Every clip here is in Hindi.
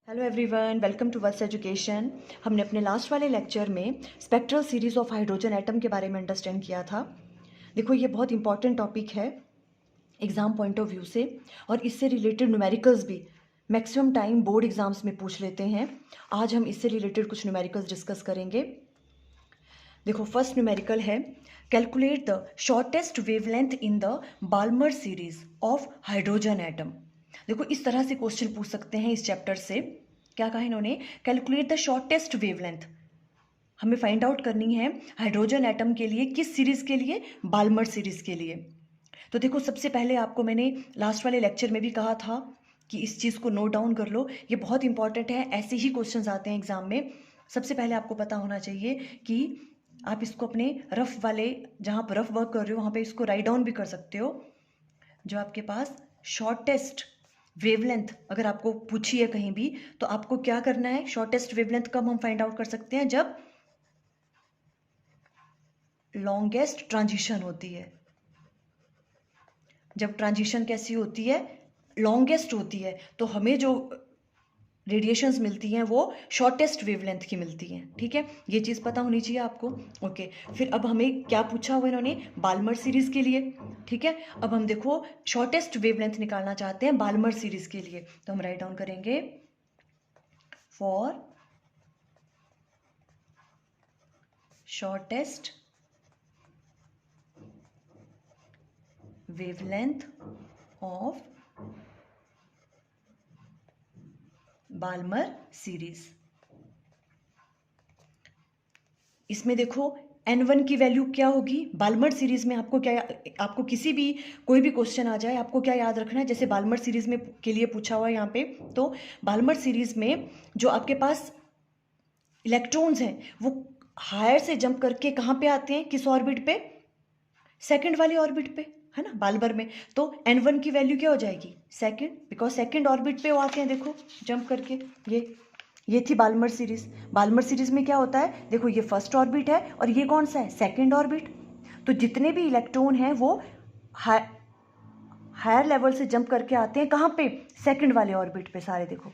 Hello everyone, welcome to verse education. हमने अपने लास्ट वाले लेक्चर में spectral series of hydrogen atom के बारे में अंडरस्टैंड किया था। देखो, ये बहुत इंपॉर्टेंट टॉपिक है एग्ज़ाम पॉइंट ऑफ व्यू से, और इससे रिलेटेड न्यूमेरिकल्स भी मैक्सिमम टाइम बोर्ड एग्जाम्स में पूछ लेते हैं। आज हम इससे रिलेटेड कुछ न्यूमेरिकल्स डिस्कस करेंगे। देखो, फर्स्ट न्यूमेरिकल है, calculate the shortest wavelength in the Balmer series of hydrogen atom. देखो, इस तरह से क्वेश्चन पूछ सकते हैं इस चैप्टर से। क्या कहा इन्होंने? Calculate the shortest wavelength. हमें फाइंड आउट करनी है हाइड्रोजन एटम के लिए, किस सीरीज के लिए? बाल्मर सीरीज के लिए। तो देखो, सबसे पहले आपको मैंने लास्ट वाले लेक्चर में भी कहा था कि इस चीज़ को नोट डाउन कर लो, ये बहुत इंपॉर्टेंट है, ऐसे ही क्वेश्चंस आते हैं एग्जाम में। सबसे पहले आपको पता होना चाहिए कि आप इसको अपने रफ वाले, जहाँ पर रफ वर्क कर रहे हो वहाँ पे इसको राइट डाउन भी कर सकते हो। जो आपके पास शॉर्टेस्ट वेवलेंथ अगर आपको पूछी है कहीं भी, तो आपको क्या करना है? शॉर्टेस्ट वेवलेंथ कब हम फाइंड आउट कर सकते हैं? जब लॉन्गेस्ट ट्रांजिशन होती है। जब ट्रांजिशन कैसी होती है? लॉन्गेस्ट होती है। तो हमें जो रेडिएशंस मिलती हैं वो शॉर्टेस्ट वेवलेंथ की मिलती हैं। ठीक है, ये चीज़ पता होनी चाहिए आपको। ओके, फिर अब हमें क्या पूछा हुआ इन्होंने? बाल्मर सीरीज के लिए। ठीक है, अब हम देखो शॉर्टेस्ट वेवलेंथ निकालना चाहते हैं बाल्मर सीरीज के लिए, तो हम राइट डाउन करेंगे for shortest wavelength of Balmer series. इसमें देखो N1 की वैल्यू क्या होगी बाल्मर सीरीज में? आपको क्या, आपको किसी भी कोई भी क्वेश्चन आ जाए, आपको क्या याद रखना है? जैसे बाल्मर सीरीज में के लिए पूछा हुआ है यहाँ पे, तो बाल्मर सीरीज में जो आपके पास इलेक्ट्रॉन्स हैं वो हायर से जंप करके कहाँ पे आते हैं? किस ऑर्बिट पे? सेकंड वाली ऑर्बिट पे, है ना, बाल्मर में। तो N1 की वैल्यू क्या हो जाएगी? सेकंड, बिकॉज सेकंड ऑर्बिट पे वो आते हैं, देखो जंप करके। ये थी बाल्मर सीरीज। बाल्मर सीरीज में क्या होता है? देखो, ये फर्स्ट ऑर्बिट है और ये कौन सा है? Second orbit. तो जितने भी इलेक्ट्रॉन हैं वो हायर लेवल से जंप करके आते हैं कहाँ पे? सेकंड वाले ऑर्बिट पे सारे, देखो,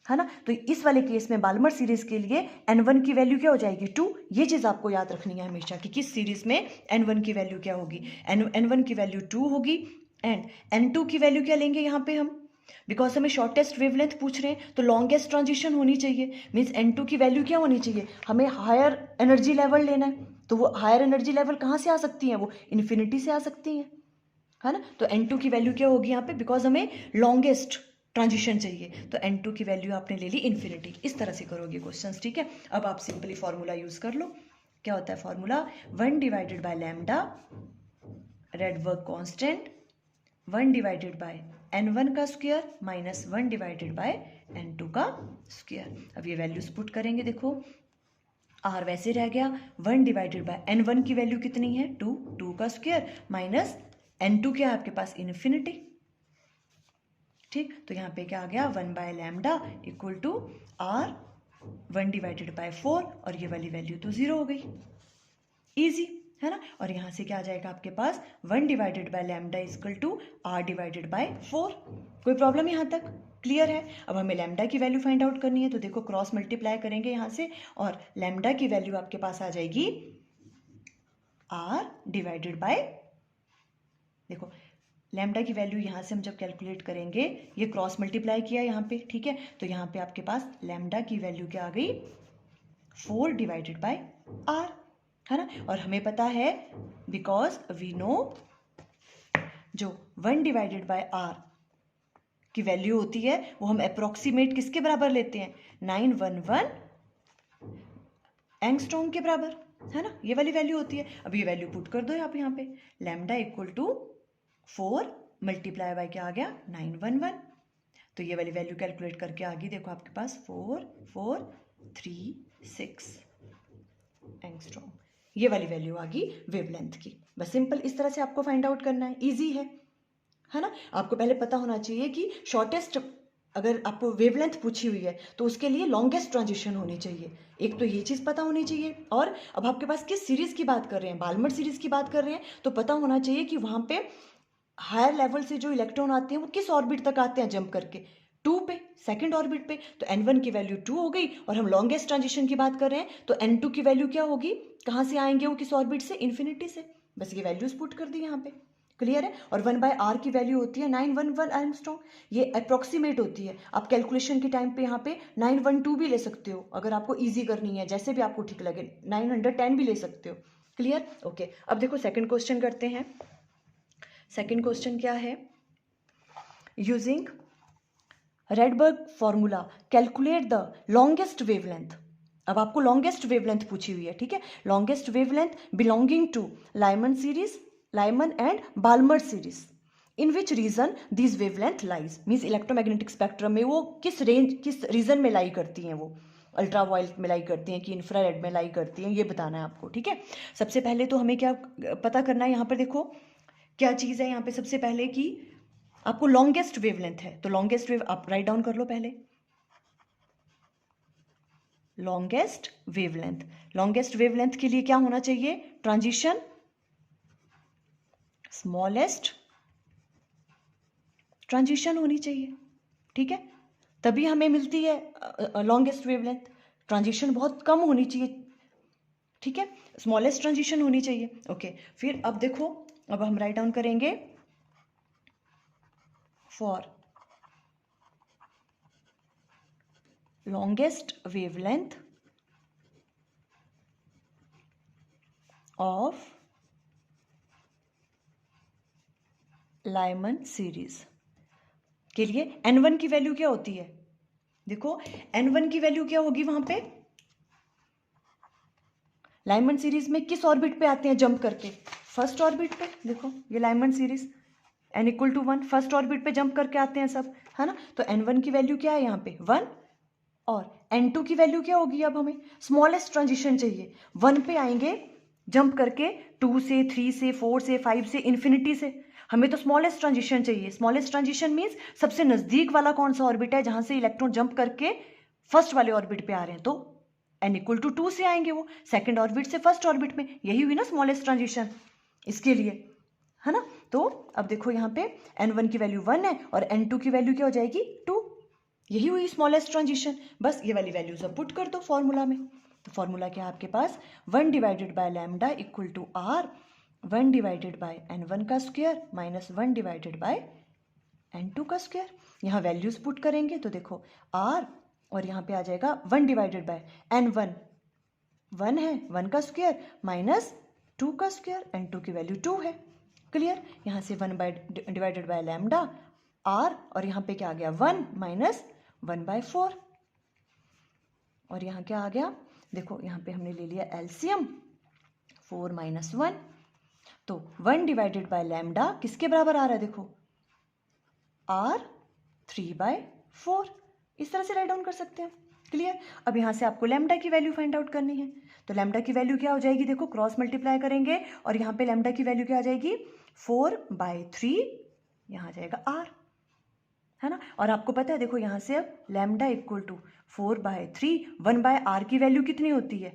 है ना। तो इस वाले केस में बाल्मर सीरीज के लिए N1 की वैल्यू क्या हो जाएगी? 2। ये चीज आपको याद रखनी है हमेशा कि किस सीरीज में N1 की वैल्यू क्या होगी। N1 की वैल्यू 2 होगी, एंड N2 की वैल्यू क्या लेंगे यहाँ पे हम? बिकॉज हमें शॉर्टेस्ट वेवलेंथ पूछ रहे हैं तो लॉन्गेस्ट ट्रांजिशन होनी चाहिए। मीन्स N2 की वैल्यू क्या होनी चाहिए? हमें हायर एनर्जी लेवल लेना है। तो वो हायर एनर्जी लेवल कहाँ से आ सकती हैं? वो इन्फिनिटी से आ सकती हैं, है ना। तो N2 की वैल्यू क्या होगी यहाँ पे? बिकॉज हमें लॉन्गेस्ट ट्रांजिशन चाहिए, तो N2 की वैल्यू आपने ले ली इन्फिनिटी। इस तरह से करोगे क्वेश्चंस। ठीक है, अब आप सिंपली फॉर्मूला यूज कर लो। क्या होता है formula? 1 divided by lambda red work constant 1 divided by N1 का square minus 1 divided bye N2 का स्क्वायर। अब ये वैल्यूज पुट करेंगे। देखो, R वैसे रह गया, 1 डिवाइडेड बाय N1 की वैल्यू कितनी है? 2, 2 का स्क्वायर माइनस N2 क्या है आपके पास? इन्फिनिटी। ठीक, तो यहाँ पे क्या आ गया? 1 by lambda equal to R 1 divided by 4, और ये वाली वैल्यू तो 0 हो गई। इजी, है ना। और यहाँ से क्या आ जाएगा आपके पास? 1 divided by lambda equal to R divided by 4। कोई प्रॉब्लम यहाँ तक? क्लियर है। अब हमें लैम्डा की वैल्यू फाइंड आउट करनी है, तो देखो क्रॉस मल्टीप्लाई करेंगे यहाँ से, और लैम्डा की वैल्यू आपके पास आ जाएगी R डिवाइडेड बाय, देखो लैम्डा की वैल्यू यहाँ से हम जब कैलकुलेट करेंगे, ये क्रॉस मल्टीप्लाई किया यहाँ पे, ठीक है, तो यहाँ पे आपके पास लैम्डा की वैल्यू क्या आ गई? 4 डिवाइडेड बाय R, है ना। और हमें पता है, बिकॉज वी नो, जो 1 डिवाइडेड बाय R की वैल्यू होती है वो हम अप्रोक्सीमेट किसके बराबर लेते हैं? 911 एंगस्ट्रॉम के बराबर, है ना। ये वाली वैल्यू होती है। अब ये वैल्यू पुट कर दो यहाँ पे, lambda equal to 4 multiply by क्या आ गया? 911। तो ये वाली वैल्यू कैलकुलेट करके आ गई, देखो आपके पास 4436 एंगस्ट्रॉम। ये वाली वैल्यू आ गई वेवलेंथ की। बस सिंपल इस तरह से आपको फाइंड आउट करना है, इजी है ना। आपको पहले पता होना चाहिए कि शॉर्टेस्ट, अगर आपको वेवलेंथ पूछी हुई है तो उसके लिए लॉन्गेस्ट ट्रांजिशन होनी चाहिए। एक तो ये चीज़ पता होनी चाहिए, और अब आपके पास किस सीरीज की बात कर रहे हैं? बाल्मर सीरीज की बात कर रहे हैं, तो पता होना चाहिए कि वहाँ पे हायर लेवल से जो इलेक्ट्रॉन आते हैं वो किस ऑर्बिट तक आते हैं जंप करके? 2 पे, सेकंड ऑर्बिट पे। तो n1 की वैल्यू 2 हो गई, और हम लॉन्गेस्ट ट्रांजिशन की बात कर रहे हैं, तो n2 की वैल्यू क्या होगी, कहाँ से आएंगे वो, किस ऑर्बिट से, इन्फिनिटी से। बस ये वैल्यूज पुट कर दी यहाँ पे, क्लियर है। और 1/r की वैल्यू होती है 911 एंगस्ट्रॉम, ये अप्रोक्सीमेट होती है। आप कैलकुलेशन के टाइम पे यहाँ पे 912 भी ले सकते हो, अगर आपको ईजी करनी है, जैसे भी आपको ठीक लगे, 910 भी ले सकते हो, क्लियर। ओके, अब देखो सेकंड क्वेश्चन करते हैं। सेकंड क्वेश्चन क्या है, using Rydberg formula calculate the longest wavelength. अब आपको लॉन्गेस्ट वेवलेंथ पूछी हुई है, ठीक है। Longest wavelength belonging to Lyman series, Lyman and Balmer series, in which region this wavelength lies, means electromagnetic spectrum में वो किस रेंज, किस रीजन में लाई करती हैं, वो अल्ट्रा वायलेट में लाई करती हैं कि इंफ्रारेड में लाई करती हैं, ये बताना है आपको, ठीक है। सबसे पहले तो हमें क्या पता करना है, यहाँ पर देखो क्या चीज़ है यहाँ पे, सबसे पहले कि आपको लॉन्गेस्ट वेवलेंथ है, तो लॉन्गेस्ट वेव आप राइट डाउन कर लो पहले, लॉन्गेस्ट वेवलेंथ। लॉन्गेस्ट वेवलेंथ के लिए क्या होना चाहिए, ट्रांजिशन स्मॉलेस्ट ट्रांजिशन होनी चाहिए, ठीक है, तभी हमें मिलती है लॉन्गेस्ट वेवलेंथ। ट्रांजिशन बहुत कम होनी चाहिए, ठीक है, स्मॉलेस्ट ट्रांजिशन होनी चाहिए। ओके, फिर अब देखो, अब हम राइट डाउन करेंगे for longest wavelength of Lyman series के लिए n1 की वैल्यू क्या होती है, देखो n1 की वैल्यू क्या होगी वहां पे, लाइमन सीरीज में किस ऑर्बिट पे आते हैं जंप करके, फर्स्ट ऑर्बिट पे। देखो ये Lyman series n=1 first orbit पे जंप करके आते हैं सब, है ना। तो n1 की वैल्यू क्या है यहाँ पे 1, और n2 की वैल्यू क्या होगी, अब हमें स्मॉलेस्ट ट्रांजिशन चाहिए, 1 पे आएंगे जंप करके, 2 से 3 से 4 से 5 से इन्फिनिटी से, हमें तो स्मॉलेस्ट ट्रांजिशन चाहिए। स्मॉलेस्ट ट्रांजिशन मीन्स सबसे नजदीक वाला कौन सा ऑर्बिट है जहां से इलेक्ट्रॉन जंप करके फर्स्ट वाले ऑर्बिट पे आ रहे हैं, तो n=2 से आएंगे वो, सेकेंड ऑर्बिट से फर्स्ट ऑर्बिट में, यही हुई ना स्मॉलेस्ट ट्रांजिशन इसके लिए, है ना। तो अब देखो यहाँ पे n1 की वैल्यू 1 है, और n2 की वैल्यू क्या हो जाएगी 2, यही हुई स्मॉलेस्ट ट्रांजिशन। बस ये वाली वैल्यूज अब पुट कर दो फॉर्मूला में। तो फॉर्मूला क्या है आपके पास, 1 divided by lambda equal to r, 1 divided by n1 का square minus 1 divided bye n2 का स्क्वायर। यहाँ वैल्यूज पुट करेंगे तो देखो r, और यहाँ पे आ जाएगा 1 डिवाइडेड बाय n1, 1 है, 1 का स्क्वायर माइनस 2 का स्क्वायर, n2 की वैल्यू 2 है, क्लियर। यहाँ से 1 डिवाइडेड बाय लैम्डा r, और यहाँ पे क्या आ गया 1 माइनस 1/4, और यहाँ क्या आ गया, देखो यहाँ पे हमने ले लिया एलसीएम, 4 माइनस 1, तो 1 डिवाइडेड बाय लैम्डा किसके बराबर आ रहा है, देखो r 3/4, इस तरह से राइट डाउन कर सकते हैं, क्लियर। अब यहाँ से आपको लैम्डा की वैल्यू फाइंड आउट करनी है, तो लैम्डा की वैल्यू क्या हो जाएगी, देखो क्रॉस मल्टीप्लाई करेंगे, और यहाँ पे लैम्डा की वैल्यू क्या आ जाएगी 4/3, यहाँ आ जाएगा r, है ना। और आपको पता है देखो यहाँ से अब लैम्डा इक्वल टू 4/3, 1/r की वैल्यू कितनी होती है,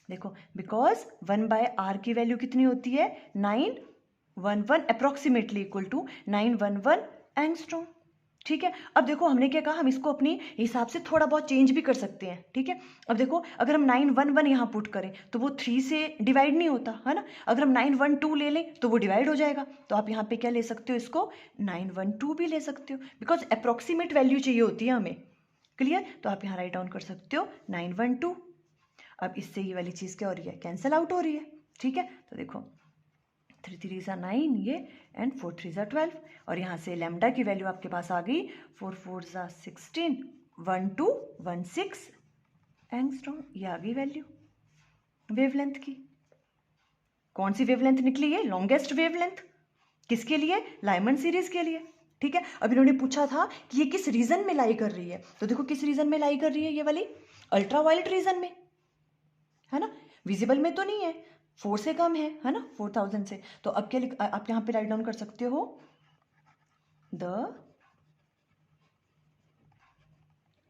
देखो बिकॉज 1/r की वैल्यू कितनी होती है 911, अप्रोक्सीमेटली इक्वल टू 911 एंगस्ट्रॉम, ठीक है। अब देखो हमने क्या कहा, हम इसको अपनी हिसाब से थोड़ा बहुत चेंज भी कर सकते हैं, ठीक है। अब देखो अगर हम 911 यहाँ पुट करें तो वो 3 से डिवाइड नहीं होता, है ना। अगर हम 912 ले लें तो वो डिवाइड हो जाएगा, तो आप यहाँ पे क्या ले सकते हो, इसको 912 भी ले सकते हो, बिकॉज अप्रोक्सीमेट वैल्यू चाहिए होती है हमें, क्लियर। तो आप यहाँ राइट डाउन कर सकते हो 912। अब इससे ये वाली चीज़ क्या हो रही है, कैंसिल आउट हो रही है, ठीक है। तो देखो 3 3 ज़ा 9 ये, एंड 4 3 ज़ा 12, और यहाँ से लैम्डा की वैल्यू आपके पास आ गई 4 4 ज़ा 16, 1216 एंगस्ट्रॉम, ये आ गई वैल्यू वेवलेंथ की। कौन सी वेवलेंथ निकली है, लॉन्गेस्ट वेवलेंथ, किसके लिए, लाइमन सीरीज के लिए, ठीक है। अब इन्होंने पूछा था कि ये किस रीजन में लाई कर रही है, तो देखो किस रीजन में लाई कर रही है, ये वाली अल्ट्रा वायलेट रीजन में, है ना, विजिबल में तो नहीं है, 4 से कम है ना, 4000 से। तो अब क्या आप यहाँ पे राइट डाउन कर सकते हो, द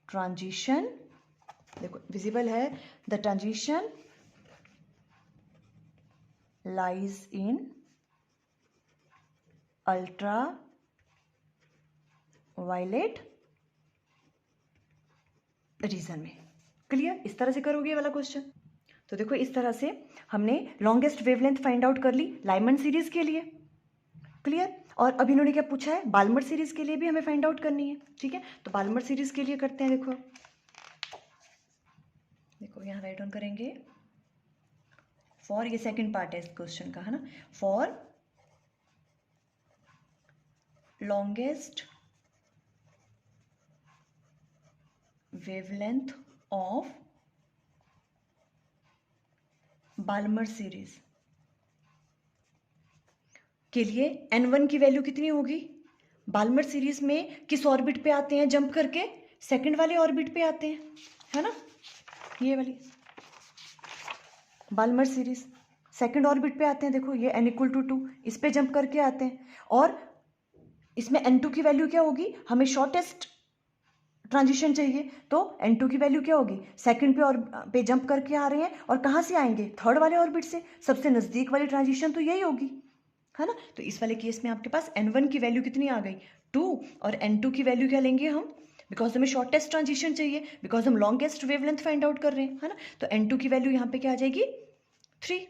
ट्रांजिशन, देखो विजिबल है, the transition lies in ultraviolet region में। क्लियर? इस तरह से करोगे ये वाला क्वेश्चन। तो देखो इस तरह से हमने लॉन्गेस्ट वेवलेंथ फाइंड आउट कर ली लाइमन सीरीज के लिए। क्लियर? और अब इन्होंने क्या पूछा है, बाल्मर सीरीज के लिए भी हमें फाइंड आउट करनी है। ठीक है, तो बाल्मर सीरीज के लिए करते हैं। देखो देखो यहाँ राइट ऑन करेंगे फॉर, ये सेकंड पार्ट है इस क्वेश्चन का, है ना, for longest wavelength of Balmer series के लिए n1 की वैल्यू कितनी होगी? बाल्मर सीरीज में किस ऑर्बिट पे आते हैं जंप करके? सेकंड वाले ऑर्बिट पे आते हैं, है ना, ये वाली बाल्मर सीरीज सेकंड ऑर्बिट पे आते हैं। देखो ये n=2 इस पे जंप करके आते हैं, और इसमें n2 की वैल्यू क्या होगी? हमें शॉर्टेस्ट ट्रांजिशन चाहिए, तो n2 की वैल्यू क्या होगी? सेकंड पे और पे जंप करके आ रहे हैं, और कहाँ से आएंगे? थर्ड वाले ऑर्बिट से। सबसे नज़दीक वाली ट्रांजिशन तो यही होगी, है ना। तो इस वाले केस में आपके पास n1 की वैल्यू कितनी आ गई? 2, और n2 की वैल्यू क्या लेंगे हम? बिकॉज हमें शॉर्टेस्ट ट्रांजिशन चाहिए, बिकॉज हम लॉन्गेस्ट वेवलेंथ फाइंड आउट कर रहे हैं, है ना। तो n2 की वैल्यू यहाँ पे क्या आ जाएगी? 3।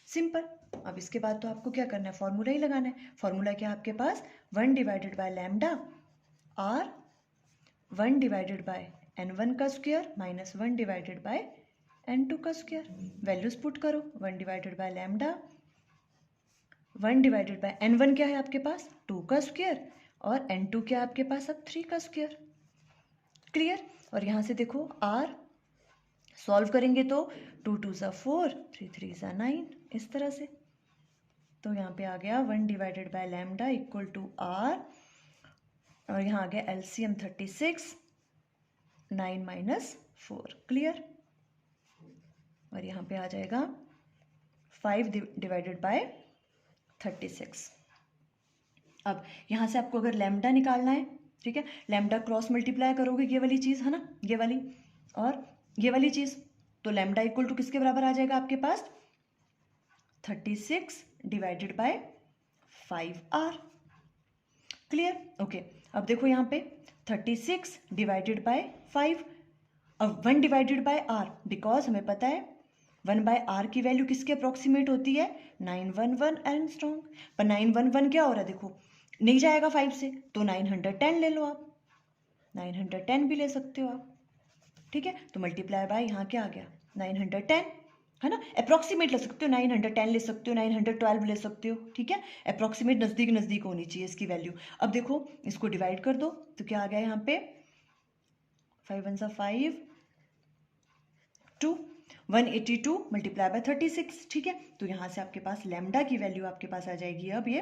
सिंपल। अब इसके बाद तो आपको क्या करना है? फॉर्मूला ही लगाना है। फॉर्मूला क्या आपके पास? 1 divided by lambda r 1 divided by n1 का square minus 1 divided bye n2 का स्क्वायर। वैल्यूज पुट करो। 1 divided by lambda 1 divided by n1 क्या है आपके पास? 2 का स्क्वायर, और n2 क्या है आपके पास? अब 3 का स्क्वायर। क्लियर? और यहाँ से देखो r सॉल्व करेंगे तो 2 2 ज़ा 4, 3 3 ज़ा 9, इस तरह से। तो यहाँ पे आ गया 1 divided by lambda equal to r, और यहाँ आ गया एलसीएम 36, 9 माइनस 4। क्लियर? और यहाँ पे आ जाएगा 5 डिवाइडेड बाय 36। अब यहाँ से आपको अगर लैम्डा निकालना है, ठीक है, लैम्डा क्रॉस मल्टीप्लाई करोगे ये वाली चीज़, है ना, ये वाली और ये वाली चीज़, तो लैम्डा इक्वल टू किसके बराबर आ जाएगा आपके पास? 36 divided by 5r। Clear? Okay. अब देखो यहाँ पे 36 डिवाइडेड बाय 5, अब 1 डिवाइडेड बाय r, बिकॉज हमें पता है 1 बाय r की वैल्यू किसके अप्रोक्सीमेट होती है? 911 एंगस्ट्रॉम। पर 911 क्या हो रहा है? देखो नहीं जाएगा 5 से, तो 910 ले लो आप, 910 भी ले सकते हो आप। ठीक है, तो मल्टीप्लाई बाय यहाँ क्या आ गया? 910, है ना। अप्रोक्सीमेट ले सकते हो, 910 ले सकते हो, 912 ले सकते हो। ठीक है, अप्रोक्सीमेट नज़दीक नज़दीक होनी चाहिए इसकी वैल्यू। अब देखो इसको डिवाइड कर दो तो क्या आ गया यहाँ पे? 5 1 5 2, 182 मल्टीप्लाई बाय 36। ठीक है, तो यहाँ से आपके पास लैम्डा की वैल्यू आपके पास आ जाएगी, अब ये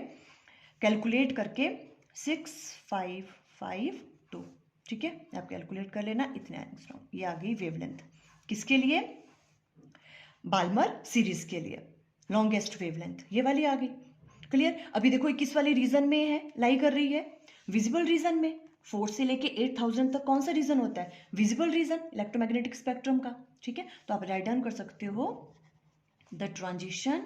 कैलकुलेट करके 6552। ठीक है, आप कैलकुलेट कर लेना, इतने एंगस्ट्रॉम। ये आ गई वेवलेंथ किसके लिए? बाल्मर सीरीज के लिए लॉन्गेस्ट वेवलेंथ ये वाली आ गई। क्लियर? अभी देखो किस वाले रीजन में है, लाई कर रही है? विजिबल रीजन में। 4 से लेके 8000 तक कौन सा रीजन होता है? विजिबल रीजन, इलेक्ट्रोमैग्नेटिक स्पेक्ट्रम का। ठीक है, तो आप राइट डाउन कर सकते हो the transition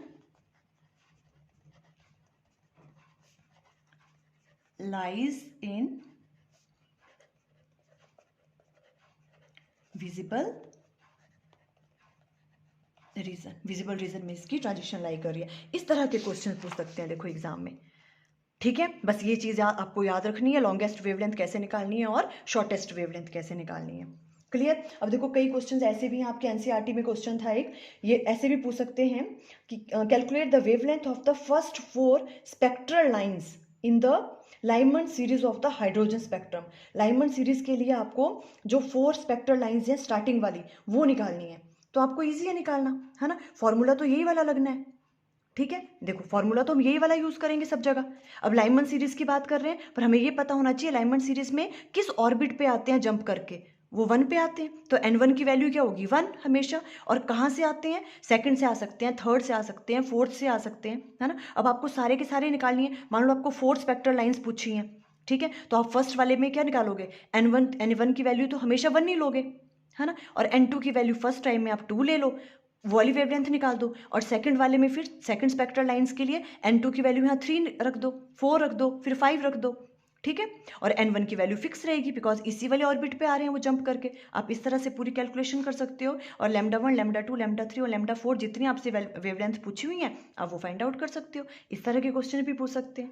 lies in visible region. Visible region में इसकी ट्रांजिशन लाई कर रही है। इस तरह के क्वेश्चन पूछ सकते हैं देखो एग्जाम में। ठीक है, बस ये चीज़ आपको याद रखनी है, लॉन्गेस्ट वेवलेंथ कैसे निकालनी है और शॉर्टेस्ट वेवलेंथ कैसे निकालनी है। क्लियर? अब देखो कई क्वेश्चंस ऐसे भी हैं आपके एनसीईआरटी में, क्वेश्चन था एक, ये ऐसे भी पूछ सकते हैं कि calculate the wavelength of the first 4 spectral lines in the Lyman series of the hydrogen spectrum. Lyman series के लिए आपको जो 4 स्पेक्ट्रल लाइंस हैं स्टार्टिंग वाली, वो निकालनी है। तो आपको ईजी है निकालना, है ना। फॉर्मूला तो यही वाला लगना है। ठीक है, देखो फॉर्मूला तो हम यही वाला यूज करेंगे सब जगह। अब लाइमन सीरीज की बात कर रहे हैं, पर हमें ये पता होना चाहिए लाइमन सीरीज में किस ऑर्बिट पे आते हैं जंप करके? वो 1 पे आते हैं, तो n1 की वैल्यू क्या होगी? 1 हमेशा। और कहाँ से आते हैं? सेकंड से आ सकते हैं, थर्ड से आ सकते हैं, फोर्थ से आ सकते हैं, है ना। अब आपको सारे के सारे निकालनी है। मान लो आपको 4 स्पेक्ट्रल लाइंस पूछी हैं, ठीक है, तो आप फर्स्ट वाले में क्या निकालोगे? n1 की वैल्यू तो हमेशा 1 ही लोगे, है ना। और n2 की वैल्यू फर्स्ट टाइम में आप 2 ले लो, वो वाली वेवलेंथ निकाल दो। और सेकंड वाले में फिर सेकंड स्पेक्ट्रल लाइंस के लिए n2 की वैल्यू यहाँ 3 रख दो, 4 रख दो, फिर 5 रख दो। ठीक है। और n1 की वैल्यू फिक्स रहेगी बिकॉज इसी वाले ऑर्बिट पे आ रहे हैं वो जंप करके। आप इस तरह से पूरी कैलकुलेशन कर सकते हो और λ1, λ2, λ3 और λ4 जितनी आपसे वेवलेंथ पूछी हुई हैं आप वो फाइंड आउट कर सकते हो। इस तरह के क्वेश्चन भी पूछ सकते हैं।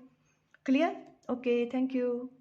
क्लियर? Okay, thank you.